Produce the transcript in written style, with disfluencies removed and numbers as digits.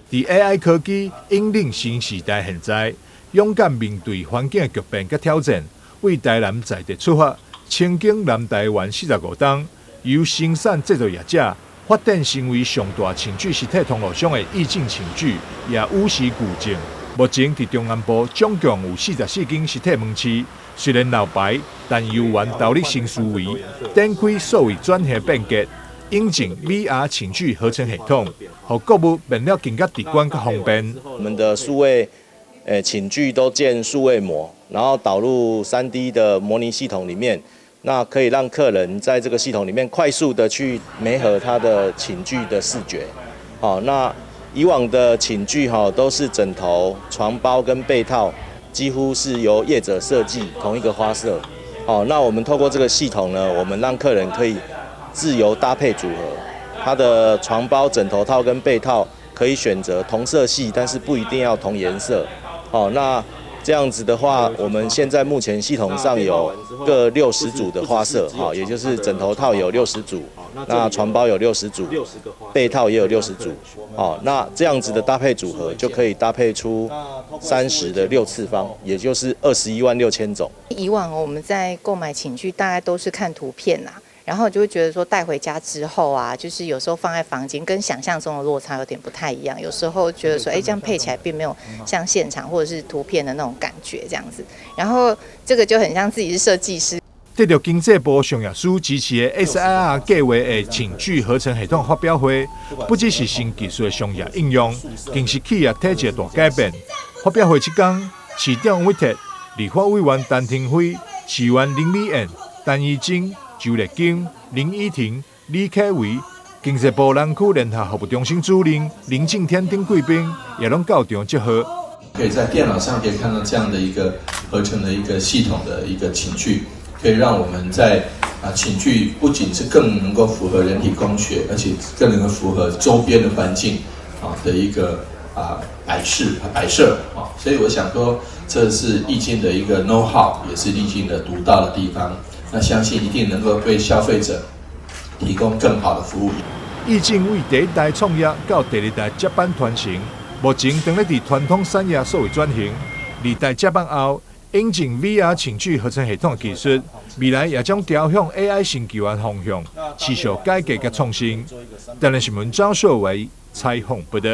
伫 AI 科技引领新时代现在，勇敢面对环境的巨变甲挑战，为台南在地出发，前进南台湾45档，由生产制作业者发展成为上大寝具实体通路上的意境寝具，也有时古境。目前伫中南部总共有44间实体门市，虽然老牌，但犹原投入新思维，展开所谓转型变革。引进 VR 寝具合成系统，让购物变得更加直观和方便。我们的数位寝具都建数位模，然后导入3D 的模拟系统里面，那可以让客人在这个系统里面快速的去媒合他的寝具的视觉。好，那以往的寝具都是枕头、床包跟被套几乎是由业者设计同一个花色。好，那我们透过这个系统呢，我们让客人可以自由搭配组合，它的床包、枕头套跟被套可以选择同色系，但是不一定要同颜色。好，那这样子的话，我们现在目前系统上有各60组的花色，好，也就是枕头套有60组，那床包有60组，被套也有60组。好，那这样子的搭配组合就可以搭配出30的6次方，也就是216000种。以往我们在购买寝具大概都是看图片啦。然后就会觉得说带回家之后啊，就是有时候放在房间跟想象中的落差有点不太一样。有时候觉得说，这样配起来并没有像现场或者是图片的那种感觉这样子。然后这个就很像自己是设计师。得到经济部商业署支持的 SIR 计划的寝具合成系统发表会，不只是新技术的商业应用，更是企业体制的大改变。发表会期间，市长委特、立法委员陈廷辉、市员林美燕、陈怡晶、周丽金、林依婷、李凯维、经济部南区联合服务中心主任林敬天等贵宾也拢到场祝贺。可以在电脑上可以看到这样的一个合成的一个系统的一个寝具，可以让我们在寝具不仅是更能够符合人体工学，而且更能够符合周边的环境的一个摆设啊，所以我想说，这是易经的一个 know how， 也是易经的独到的地方。那相信一定能够对消费者提供更好的服务。易经为第一代创业到第二代接班传承，目前正在传统产业所谓转型。2代接班后，引进 VR 寝具合成系统的技术，未来也将朝向 AI 新旧的方向，持续改革和创新。台南新闻张硕维采访报道。